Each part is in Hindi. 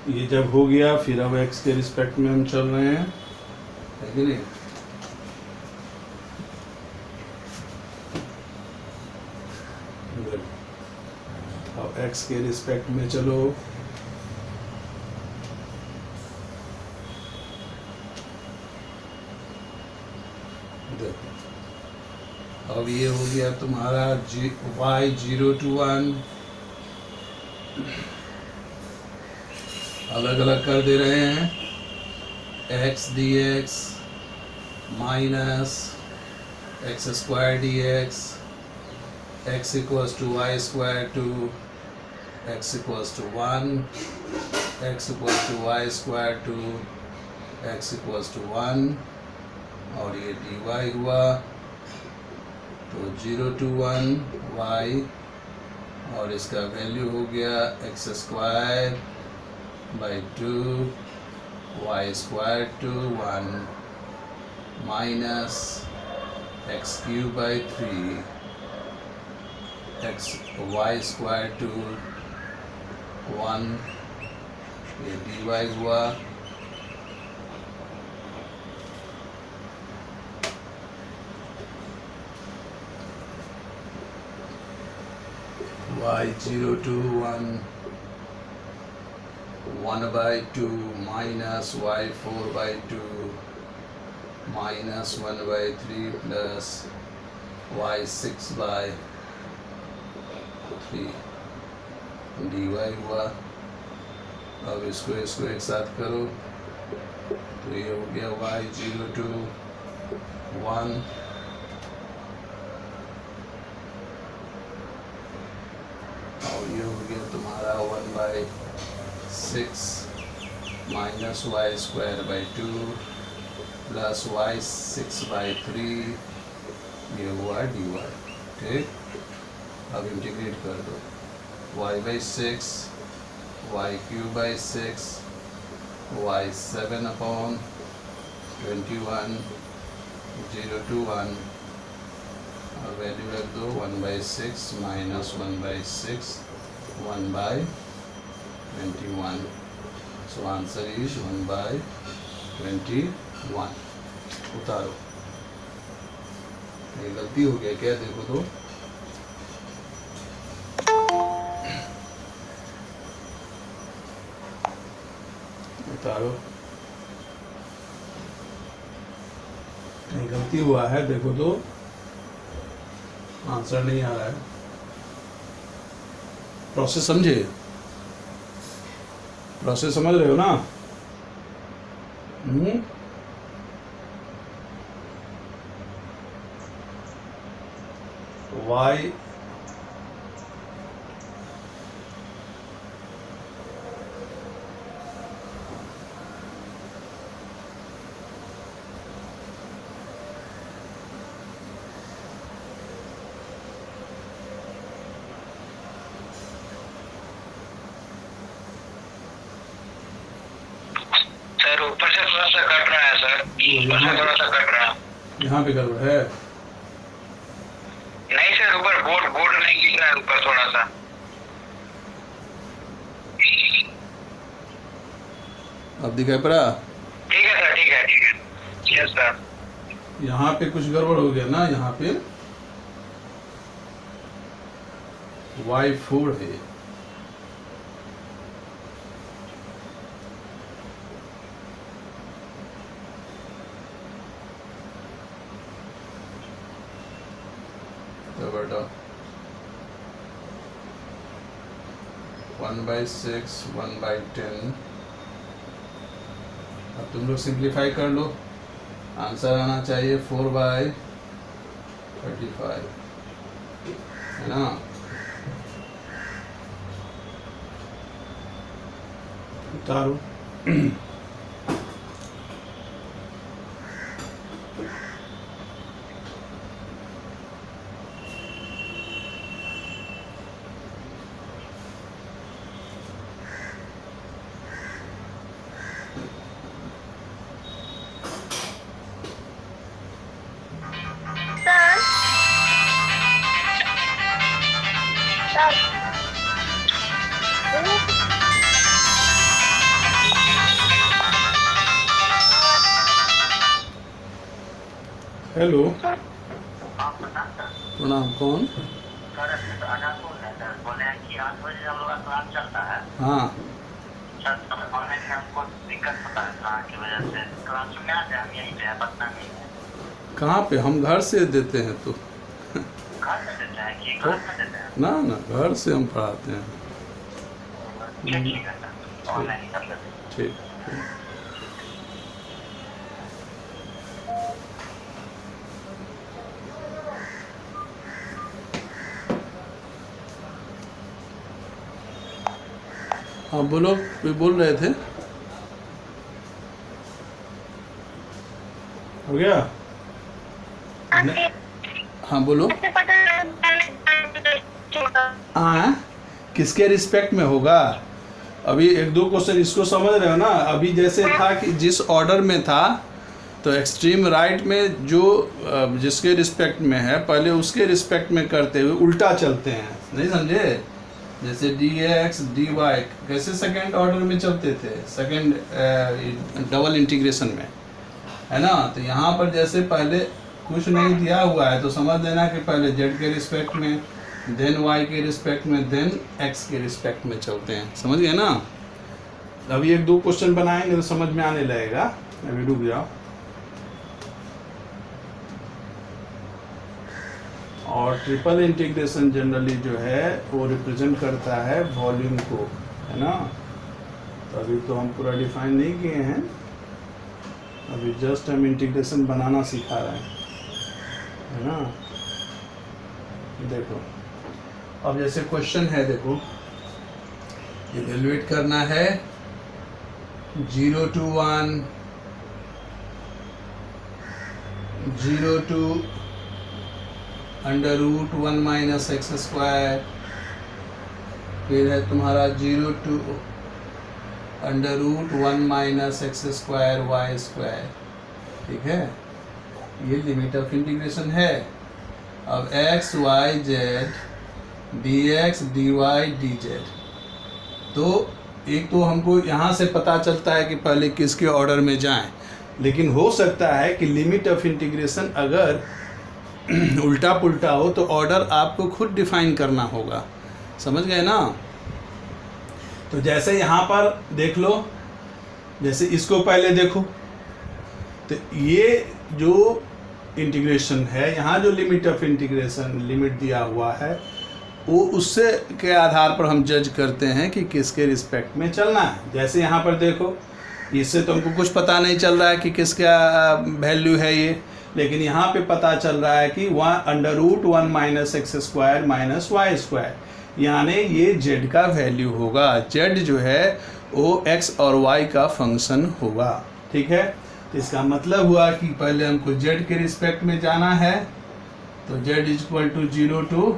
ये जब हो गया फिर अब x के रिस्पेक्ट में हम चल रहे हैं, है कि नहीं? गुड। अब x के रिस्पेक्ट में चलो। देखो अब ये हो गया तुम्हारा y 0 to 1, अलग अलग कर दे रहे हैं। x dx minus x square dx, x equals to y square to x equals to 1, x equals to y square to x equals to 1, और ये dy हुआ तो 0 to 1 y, और इसका वैल्यू हो गया x square by 2 y square to 1 minus x cube by 3 x y square to 1, ये dy हुआ y 0 to 1 1 by 2 minus y 4 by 2 minus 1 by 3 plus y 6 by 3 dy हुआ। अब इसको एक साथ करो तो ये हो गया y 0 to 1 और ये हो गया तुम्हारा 1 by 6 minus y square by 2 plus y 6 by 3, ये हुआ dy। ठीक, अब इंटीग्रेट कर दो y by 6 y cube by 6 y 7 upon 21 0 to 1, और वैल्यू रख दो 1 by 6 minus 1 by 6 1 by 21, so answer is 1 by 21। उतारो, ये गलती हो गया क्या? देखो तो उतारो, कहीं गलती हुआ है, देखो तो आंसर नहीं आ रहा है। प्रोसेस समझे? प्रोसेस समझ रहे हो ना? y सर ऊपर से थोड़ा सा कट रहा है सर, ऊपर से थोड़ा सा कट रहा है। यहाँ पे गड़बड़ है? नहीं सर, ऊपर बोर्ड नहीं दिख रहा है, ऊपर थोड़ा सा। अब दिखाई पड़ा? ठीक है सर, ठीक है यस सर। यहाँ पे कुछ गड़बड़ हो गया ना, यहाँ पे y4 है, तो बेटा 1 by 6 1 by 10। अब तुम लोग सिंप्लीफाई कर लो, आंसर आना चाहिए 4 by 35, है ना? उतारो। हेलो, हाँ प्रणाम सर। प्रणाम। कौन? सर आजाद बोल रहे हैं सर, बोले हैं कि 8 बजे हम लोग का क्लास चलता है हाँ, सर। ऑनलाइन में हमको दिक्कत होता है क्लास की वजह से। क्लास में आ जाए, हम यहीं पे है, पटना में ही है। कहाँ पे? हम घर से देते हैं तो। घर में देते हैं कि क्लास में देते हैं? ना ना, घर से हम पढ़ाते हैं। ठीक है सर, ऑनलाइन ही कर लेते हैं। ठीक ठीक। हाँ बोलो, कोई बोल रहे थे? हो गया? हाँ बोलो। हाँ, किसके रिस्पेक्ट में होगा? अभी एक दो क्वेश्चन इसको समझ रहे हो ना? अभी जैसे था कि जिस ऑर्डर में था, तो एक्सट्रीम राइट में जो जिसके रिस्पेक्ट में है, पहले उसके रिस्पेक्ट में करते हुए उल्टा चलते हैं, नहीं समझे? जैसे dx dy कैसे सेकेंड ऑर्डर में चलते थे, सेकेंड डबल इंटीग्रेशन में, है ना? तो यहाँ पर जैसे पहले कुछ नहीं दिया हुआ है तो समझ लेना कि पहले z के रिस्पेक्ट में, देन y के रिस्पेक्ट में, देन x के रिस्पेक्ट में चलते हैं। समझ गए ना? अभी एक दो क्वेश्चन बनाएंगे तो समझ में आने लगेगा। अभी रुक जाओ। और ट्रिपल इंटीग्रेशन जनरली जो है वो रिप्रेजेंट करता है वॉल्यूम को, है ना? तो अभी तो हम पूरा डिफाइन नहीं किए हैं, अभी जस्ट हम इंटीग्रेशन बनाना सिखा रहे हैं, है ना? देखो, अब जैसे क्वेश्चन है, देखो इवेलुएट करना है 0 to 1, 0 to under root 1 minus x square, फिर है तुम्हारा 0 to under root 1 minus x square y square. ठीक है, ये लिमिट ऑफ इंटीग्रेशन है। अब x y z d x d y d z, तो एक तो हमको यहाँ से पता चलता है कि पहले किसके ऑर्डर में जाएं, लेकिन हो सकता है कि लिमिट ऑफ इंटीग्रेशन अगर उल्टा पुल्टा हो तो ऑर्डर आपको खुद डिफाइन करना होगा। समझ गए ना? तो जैसे यहाँ पर देख लो, जैसे इसको पहले देखो, तो ये जो इंटीग्रेशन है, यहाँ जो लिमिट ऑफ इंटीग्रेशन लिमिट दिया हुआ है, वो उससे के आधार पर हम जज करते हैं कि किसके रिस्पेक्ट में चलना है। जैसे यहाँ पर देखो, इससे तो हमको कुछ पता नहीं चल रहा है कि किसका वैल्यू है ये, लेकिन यहाँ पे पता चल रहा है कि under root 1 minus x square minus y square, यानी ये z का वैल्यू होगा। z जो है वो x और y का फंक्शन होगा। ठीक है, तो इसका मतलब हुआ कि पहले हमको z के रिस्पेक्ट में जाना है, तो z equal to 0 to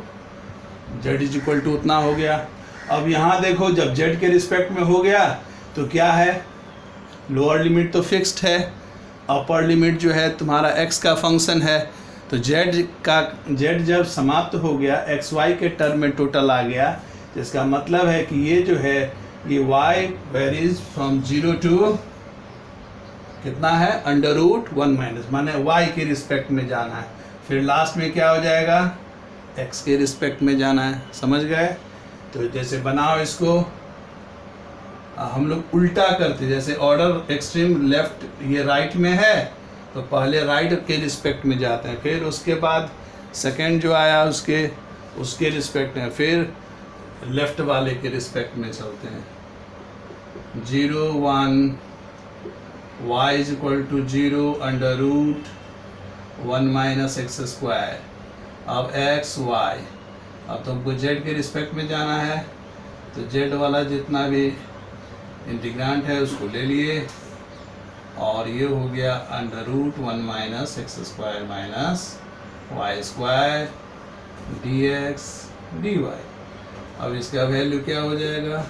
z equal to उतना हो गया। अब यहाँ देखो, जब z के रिस्पेक्ट में हो गया तो क्या है, लोअर लिमिट तो फिक्स्ड है, अपर लिमिट जो है तुम्हारा x का फंक्शन है, तो z जब समाप्त हो गया, एक्स वाई के टर्म में टोटल आ गया, तो इसका मतलब है कि ये जो है ये y वेरीज फ्रॉम 0 टू कितना है, अंडर रूट 1 माइनस, माने y के रिस्पेक्ट में जाना है। फिर लास्ट में क्या हो जाएगा, x के रिस्पेक्ट में जाना है। समझ गए? तो जैसे बनाओ इसको, हम लोग उल्टा करते, जैसे ऑर्डर एक्सट्रीम लेफ्ट ये राइट में है तो पहले राइट के रिस्पेक्ट में जाते हैं, फिर उसके बाद सेकंड जो आया उसके रिस्पेक्ट में, फिर लेफ्ट वाले के रिस्पेक्ट में चलते हैं। 0 1 y is equal to 0 under root 1 minus x square. अब x y, अब तुमको z के रिस्पेक्ट में जाना है, तो z वाला जितना भी इंटीग्रांट है उसको ले लिए, और ये हो गया under root 1 minus x square minus y square d x d y. अब इसका वैल्यू क्या हो जाएगा,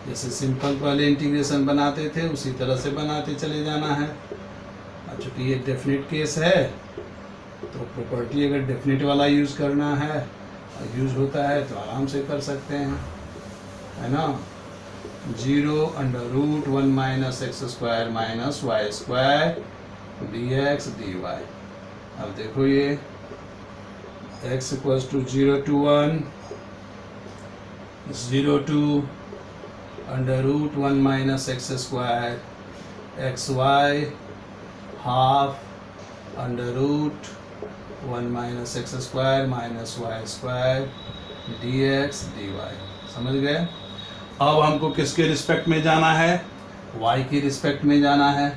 जैसे सिंपल वाले इंटीग्रेशन बनाते थे उसी तरह से बनाते चले जाना है। अब चूँकि ये डेफिनेट केस है, तो प्रॉपर्टी अगर डेफिनेट वाला यूज़ करना है और यूज़ होता है तो आराम से कर सकते हैं, है ना? 0 under root 1 minus x square minus y square d x d y. अब देखो ये x equals to 0 to 1 0 to under root 1 minus x square xy half under root 1 minus x square minus y square dx dy। समझ गए? अब हमको किसके रिस्पेक्ट में जाना है? y के रिस्पेक्ट में जाना है।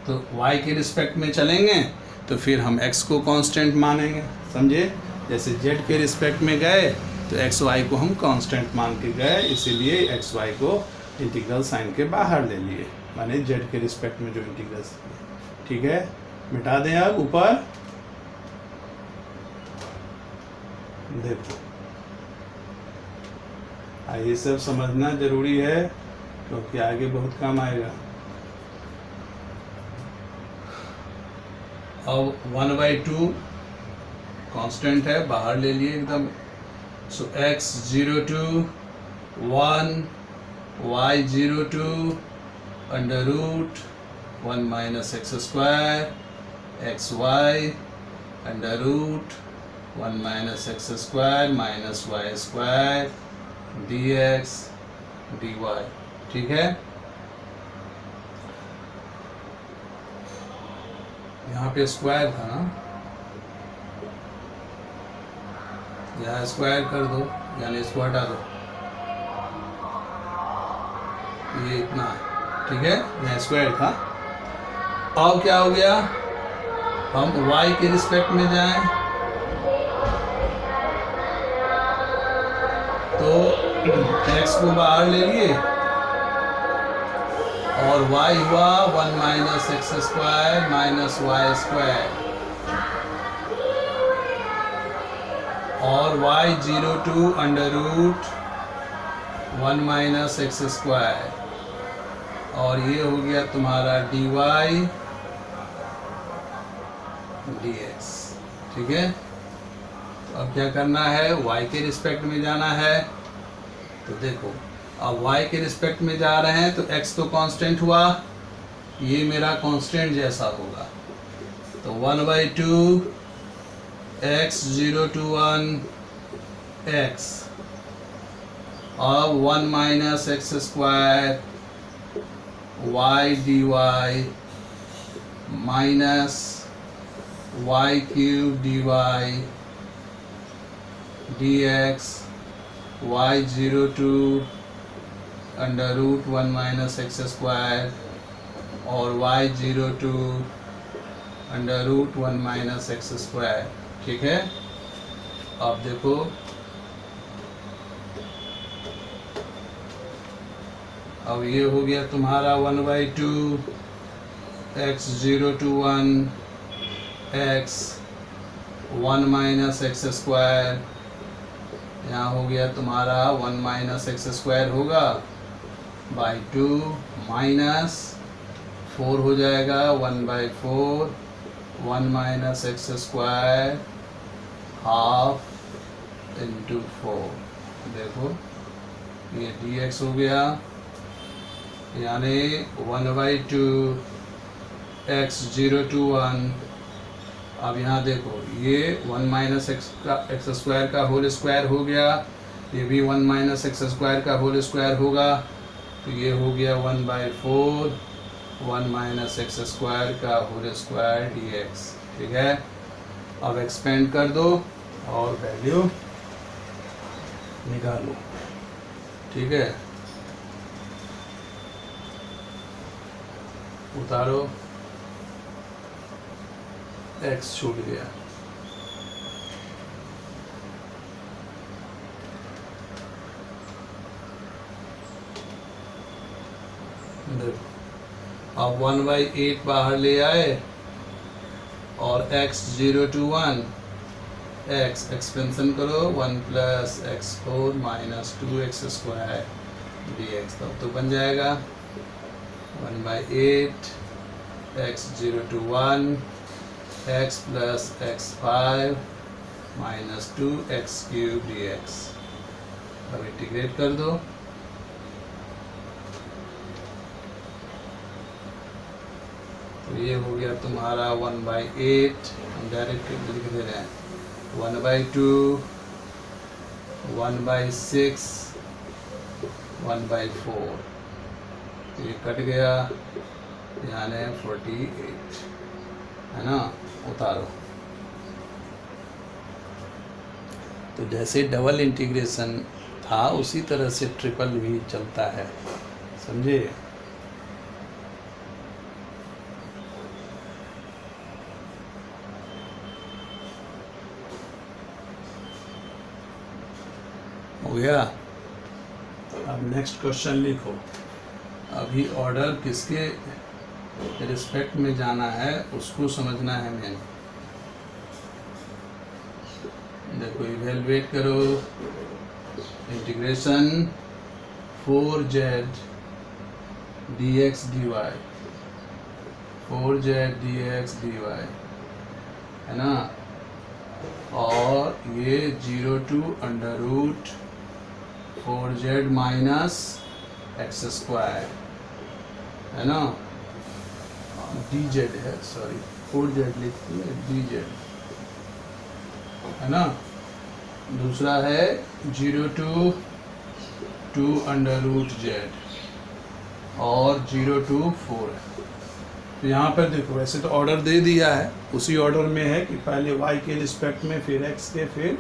तो y के रिस्पेक्ट में चलेंगे तो फिर हम x को कांस्टेंट मानेंगे, समझे? जैसे z के रिस्पेक्ट में गए तो एक्स वाई को हम कांस्टेंट मान के गए, इसीलिए एक्स वाई को इंटीग्रल साइन के बाहर ले लिए, माने z के रिस्पेक्ट में जो इंटीग्रल। ठीक है, मिटा दें अब ऊपर। देखो ये सब समझना जरूरी है क्योंकि आगे बहुत काम आएगा। अब 1/2 कांस्टेंट है, बाहर ले लिए एकदम। So x 0 to 1 y 0 to under root 1 minus x square x y under root 1 minus x square minus y square dx dy। ठीक है, यहाँ पे स्क्वायर था ना, यहाँ स्क्वायर कर दो, यानी इसको हटा दो, ये इतना है। ठीक है, यहाँ स्क्वायर था। अब क्या हो गया, हम y के रिस्पेक्ट में जाएं तो x को बाहर ले लिए और y हुआ 1 minus x square minus y square और y 0 to under root 1 minus x square और ये हो गया तुम्हारा dy dx। ठीक है, तो अब क्या करना है, y के रिस्पेक्ट में जाना है। तो देखो अब y के रिस्पेक्ट में जा रहे हैं तो x तो कांस्टेंट हुआ, ये मेरा कांस्टेंट जैसा होगा। तो 1/2 x 0 to 1 x अब 1 minus x square y dy minus y cube dy dx y 0 to under root 1 minus x square और y 0 to under root 1 minus x square. ठीक है, अब देखो अब ये हो गया तुम्हारा 1/2 x 0 to 1 x 1 minus x square, यहाँ हो गया तुम्हारा 1 माइनस एक्स स्क्वायर होगा बाई 2 माइनस 4 हो जाएगा 1/4 1 minus x square half into 4। देखो ये dx हो गया, यानी 1/2 x 0 to 1। अब यहाँ देखो ये 1 माइनस एक्स स्क्वायर का होल स्क्वायर हो गया, ये भी 1 माइनस एक्स स्क्वायर का होल स्क्वायर होगा, तो ये हो गया 1/4 1 माइनस एक्स स्क्वायर का होल स्क्वायर dx। ठीक है, अब एक्सपेंड कर दो और वैल्यू निकालो। ठीक है, उतारो, x छूट गया। देखो अब 1/8 बाहर ले आए और x 0 to 1 x एक्सपेंशन करो 1 plus x4 minus 2x square dx, तब तो बन जाएगा 1/8 x 0 to 1 x plus x5 minus 2x cube dx। अब इंटीग्रेट कर दो, तो ये हो गया तुम्हारा 1/8 डायरेक्ट लिख दे रहे हैं 1/2, 1/6, 1/4, ये कट गया, यानी 48 है ना। उतारो। तो जैसे डबल इंटीग्रेशन था उसी तरह से ट्रिपल भी चलता है, समझे। हो गया। अब नेक्स्ट क्वेश्चन लिखो। अभी ऑर्डर किसके रिस्पेक्ट में जाना है उसको समझना है मैंने। देखो इवेलुएट करो। Integration 4z dx dy, 4z dx dy है ना, और ये 0 to √4z minus x square है ना, dz है, सॉरी 4z लिखती है dz है ना। दूसरा है 0 to √z और 0 to 4 है। तो यहाँ पर देखो वैसे तो ऑर्डर दे दिया है, उसी ऑर्डर में है कि पहले y के रिस्पेक्ट में, फिर x के, फिर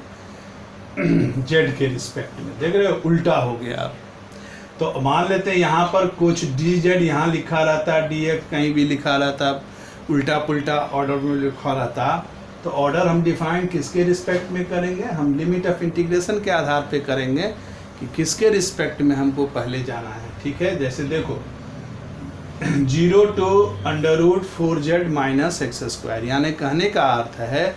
z के रिस्पेक्ट में। देख रहे हो उल्टा हो गया। तो मान लेते हैं यहाँ पर कुछ dz यहाँ लिखा रहता, dx कहीं भी लिखा रहता, उल्टा पुल्टा ऑर्डर में लिखा रहता। तो ऑर्डर हम डिफाइन किसके रिस्पेक्ट में करेंगे, हम लिमिट ऑफ इंटीग्रेशन के आधार पे करेंगे कि किसके रिस्पेक्ट में हमको पहले जाना है। ठीक है, जैसे देखो 0 to √4z minus x square, यानी कहने का अर्थ है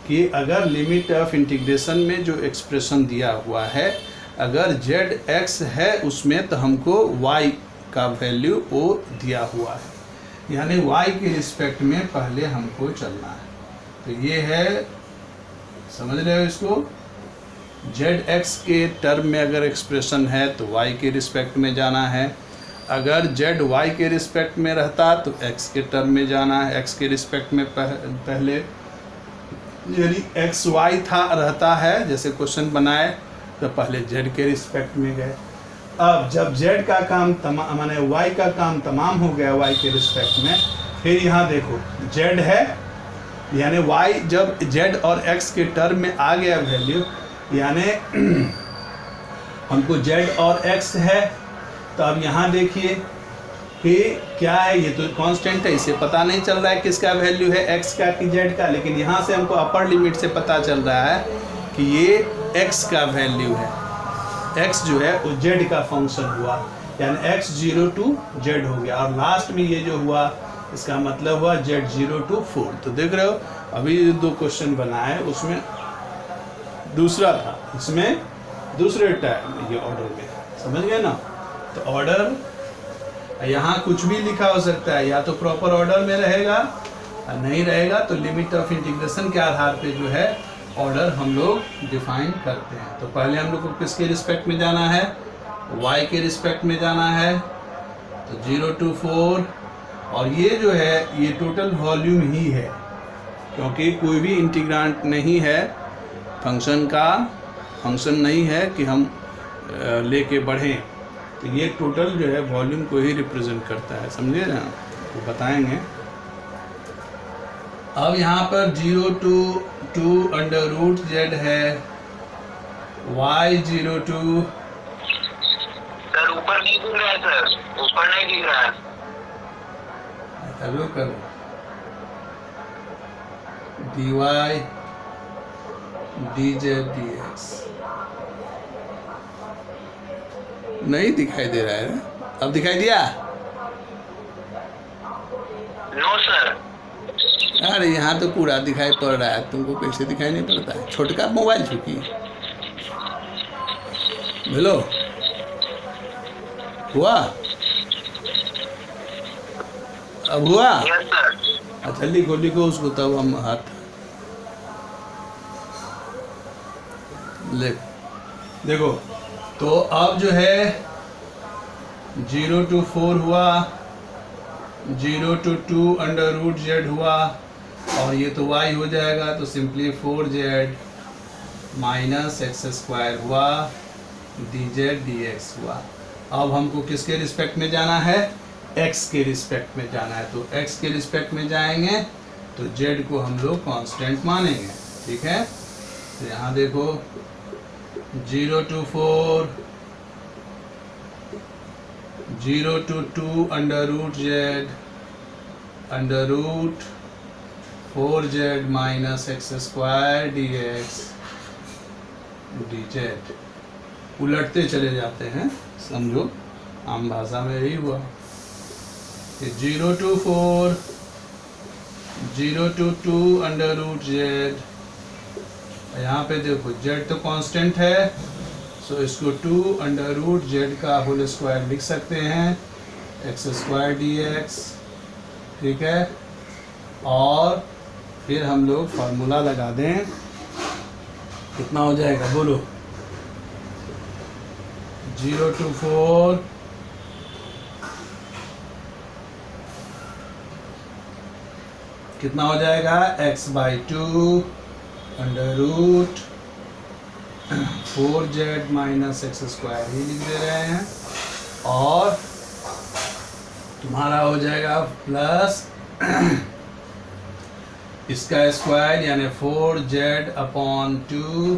कि अगर लिमिट ऑफ इंटीग्रेशन में जो एक्सप्रेशन दिया हुआ है, अगर zx है उसमें, तो हमको y का वैल्यू वो दिया हुआ है, यानी y के रिस्पेक्ट में पहले हमको चलना है। तो ये है, समझ रहे हो इसको। zx के टर्म में अगर एक्सप्रेशन है तो y के रिस्पेक्ट में जाना है, अगर z y के रिस्पेक्ट में रहता तो x के टर्म में जाना है, x के रिस्पेक्ट में पहले, यदि x y था रहता है जैसे क्वेश्चन बनाए तो पहले z के रिस्पेक्ट में गए। अब जब z का काम तमाम, माने y का काम तमाम हो गया y के रिस्पेक्ट में, फिर यहाँ देखो z है, यानी y जब z और x के टर्म में आ गया वैल्यू, यानी हमको z और x है। तो अब यहाँ देखिए कि क्या है, ये तो कांस्टेंट है, इसे पता नहीं चल रहा है किसका वैल्यू है, x का कि z का, लेकिन यहाँ से हमको अपर लिमिट से पता चल रहा है कि ये x का वैल्यू है। x जो है वो z का फंक्शन हुआ, यानी x 0 to z हो गया, और लास्ट में ये जो हुआ इसका मतलब हुआ z 0 to 4। तो देख रहे हो अभी दो क्वेश्चन बनाए, उसमें दूसरा था, इसमें दूसरे टाइम ये ऑर्डर में, समझ गए ना। तो ऑर्डर यहाँ कुछ भी लिखा हो सकता है, या तो प्रॉपर ऑर्डर में रहेगा और नहीं रहेगा तो लिमिट ऑफ इंटीग्रेशन के आधार पे जो है ऑर्डर हम लोग डिफाइन करते हैं। तो पहले हम लोग को किसके रिस्पेक्ट में जाना है, y के रिस्पेक्ट में जाना है, तो 0 to 4, और ये जो है ये टोटल वॉल्यूम ही है, क्योंकि कोई भी इंटीग्रांट नहीं है, फंक्शन का फंक्शन नहीं है कि हम लेके बढ़ें। तो ये टोटल जो है वॉल्यूम को ही रिप्रेजेंट करता है, समझे ना, तो बताएंगे। अब यहाँ पर 0 to √z है, y 0 to, सर ऊपर नहीं दिख रहा है, सर ऊपर नहीं दिख रहा है। हेलो करो, dy dz dx नहीं दिखाई दे रहा है, अब दिखाई दिया? No sir. अरे यहाँ तो पूरा दिखाई पड़ रहा है, तुमको कैसे दिखाई नहीं पड़ता है? छोटका मोबाइल चुकी बोलो, हुआ? अब हुआ? Yes sir. अच्छा लिखो लिखो उसको, तब हम हाथ ले देखो। तो अब जो है 0 to 4 हुआ, 0 to √z हुआ, और ये तो y हो जाएगा, तो simply 4z minus x square हुआ, dz dx हुआ। अब हमको किसके रिस्पेक्ट में जाना है? x के रिस्पेक्ट में जाना है, तो x के रिस्पेक्ट में जाएंगे तो z को हम लोग कांस्टेंट मानेंगे, ठीक है। तो यहाँ देखो 0 to 4, 0 to 2 under root z under root 4z minus x square dx dz, उलटते चले जाते हैं, समझो आम भाषा में यही हुआ। 0 to 4, 0 to 2 under root z, यहाँ पे देखो z तो कांस्टेंट है, सो इसको 2 अंडर रूट z का होल स्क्वायर लिख सकते हैं, एक्स स्क्वायर dx, ठीक है। और फिर हम लोग फार्मूला लगा दें, कितना हो जाएगा बोलो? 0 to 4, कितना हो जाएगा? x by 2 under root 4z minus x square ही लिख दे रहे हैं, और तुम्हारा हो जाएगा प्लस इसका स्क्वायर यानी 4z upon 2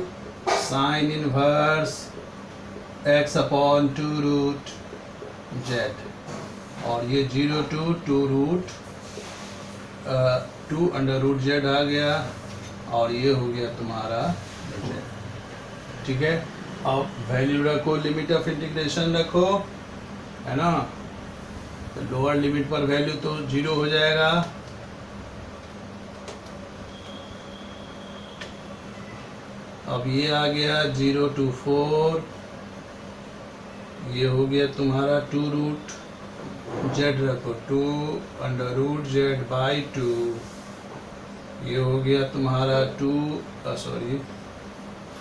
sine inverse x upon 2 root z, और ये 0 to 2 root 2 under root z आ गया, और ये हो गया तुम्हारा z, ठीक है। अब वैल्यू रखो, लिमिट ऑफ इंटीग्रेशन रखो, है ना। तो लोअर लिमिट पर वैल्यू तो 0 हो जाएगा, अब ये आ गया 0 to 4, ये हो गया तुम्हारा 2 रूट z रखो, 2 अंडर रूट z बाई 2, ये हो गया तुम्हारा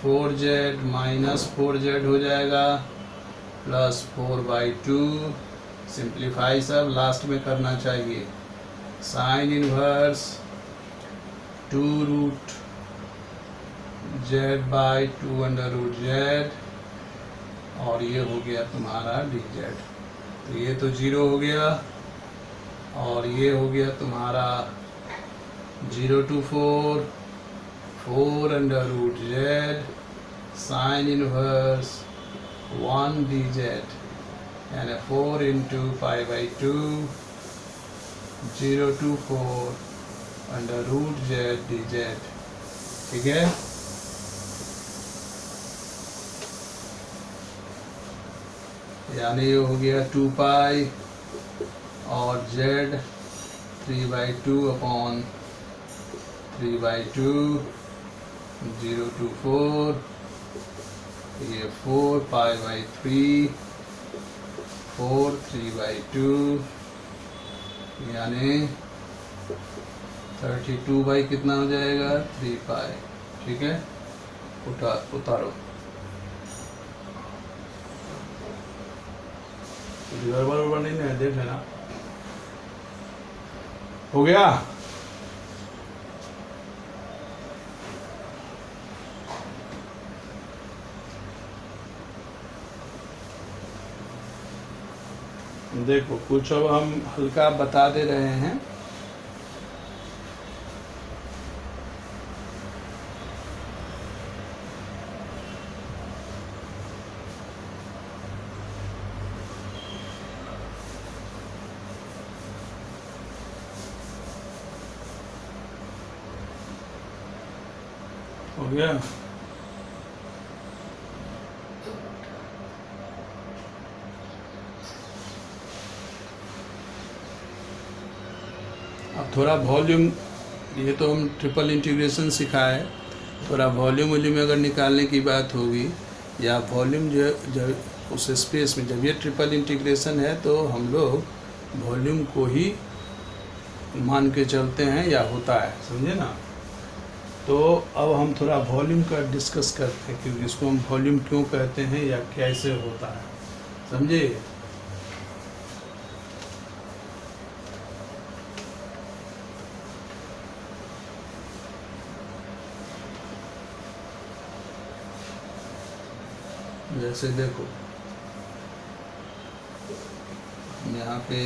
4z माइनस 4z हो जाएगा, प्लस 4/2, सिंप्लीफाई सब लास्ट में करना चाहिए, sine inverse 2 root z by 2 under root z, और ये हो गया तुम्हारा dz। तो ये तो 0 हो गया, और ये हो गया तुम्हारा 0 to 4, 4 under root z sine inverse 1 dz, यानी 4 into π/2, 0 to 4 under root z dz, ठीक है। यानी ये हो गया 2 पाई और z 3/2 अपॉन 3/2, 0 to 4, ये 4 π/3, 4 3/2, यानी 32 बाई कितना हो जाएगा? 3 पाई, ठीक है। उतारो, गड़बड़ नहीं है, देख लेना। हो गया? देखो कुछ अब हम हल्का बता दे रहे हैं। हो गया? अब थोड़ा वॉल्यूम, ये तो हम ट्रिपल इंटीग्रेशन सिखाए, थोड़ा वॉल्यूम अगर निकालने की बात होगी, या वॉल्यूम जो जब उस स्पेस में, जब ये ट्रिपल इंटीग्रेशन है तो हम लोग वॉल्यूम को ही मान के चलते हैं या होता है, समझे ना। तो अब हम थोड़ा वॉल्यूम का डिस्कस करते हैं, क्योंकि इसको हम वॉल्यूम क्यों कहते हैं या कैसे होता है, समझे। जैसे देखो हम यहाँ पे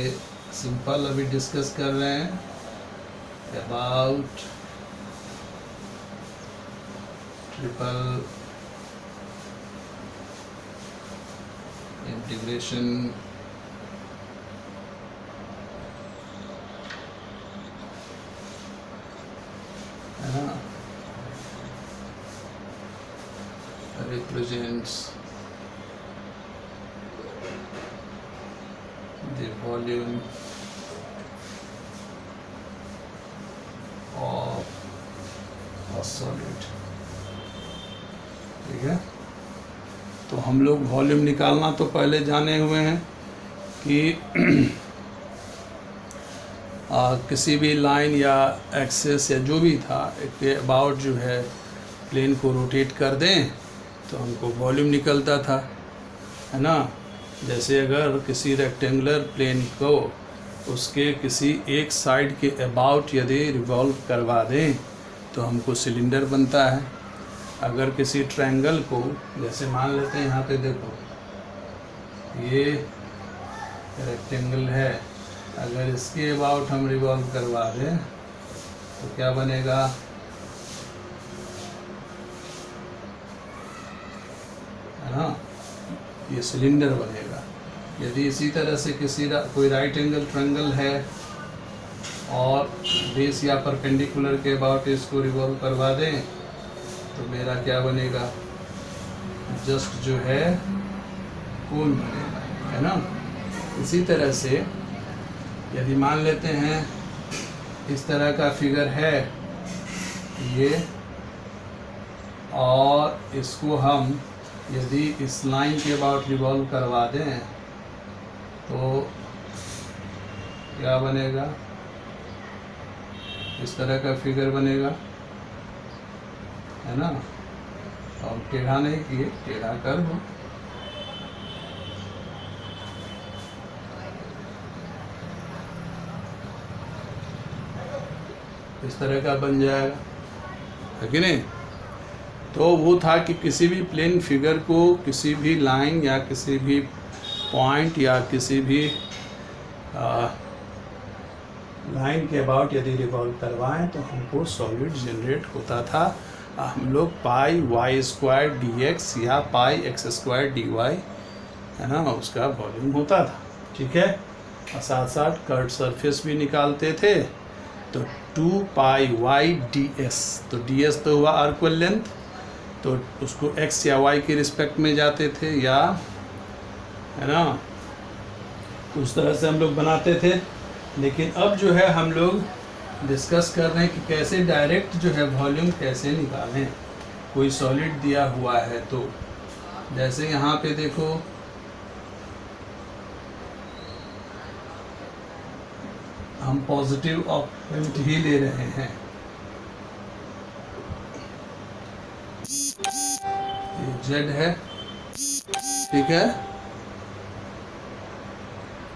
सिंपल अभी डिस्कस कर रहे हैं अबाउट ट्रिपल इंटीग्रेशन है ना, represents the volume of a solid। ठीक है, तो हम लोग वॉल्यूम निकालना तो पहले जाने हुए हैं कि किसी भी लाइन या एक्सेस या जो भी था के अबाउट जो है प्लेन को रोटेट कर दें तो हमको वॉल्यूम निकलता था, है ना। जैसे अगर किसी रेक्टेंगुलर प्लेन को उसके किसी एक साइड के अबाउट यदि रिवॉल्व करवा दें तो हमको सिलेंडर बनता है। अगर किसी ट्रायंगल को, जैसे मान लेते हैं यहाँ पे देखो ये रेक्टेंगल है, अगर इसके अबाउट हम रिवॉल्व करवा दें तो क्या बनेगा, है ना, ये सिलेंडर बनेगा। यदि इसी तरह से किसी कोई राइट एंगल ट्रायंगल है और बेस या परपेंडिकुलर के अबाउट इसको रिवॉल्व करवा दें तो मेरा क्या बनेगा, जस्ट जो है कोन बनेगा, है ना। इसी तरह से यदि मान लेते हैं इस तरह का फिगर है ये, और इसको हम यदि इस लाइन के अबाउट रिवॉल्व करवा दें तो क्या बनेगा, इस तरह का फिगर बनेगा, है ना। और टेढ़ा नहीं किए, टेढ़ा कर दो, इस तरह का बन जाएगा, है कि नहीं। तो वो था कि किसी भी प्लेन फिगर को किसी भी लाइन या किसी भी पॉइंट या किसी भी लाइन के अबाउट यदि रिवॉल्व करवाएं तो हमको सॉलिड जनरेट होता था। हम लोग पाई वाई स्क्वायर डी एक्स या पाई एक्स स्क्वायर डी वाई, है ना, उसका वॉल्यूम होता था। ठीक है, और साथ साथ कर्व सरफेस भी निकालते थे। तो 2 पाई वाई डी एस, तो डी एस तो हुआ आर्क्वल लेंथ, तो उसको x या y के रिस्पेक्ट में जाते थे, या है ना, उस तरह से हम लोग बनाते थे। लेकिन अब जो है हम लोग डिस्कस कर रहे हैं कि कैसे डायरेक्ट जो है वॉल्यूम कैसे निकालें, कोई सॉलिड दिया हुआ है तो। जैसे यहाँ पे देखो हम पॉजिटिव ऑक्टेंट ही ले रहे हैं, ये Z है, ठीक है।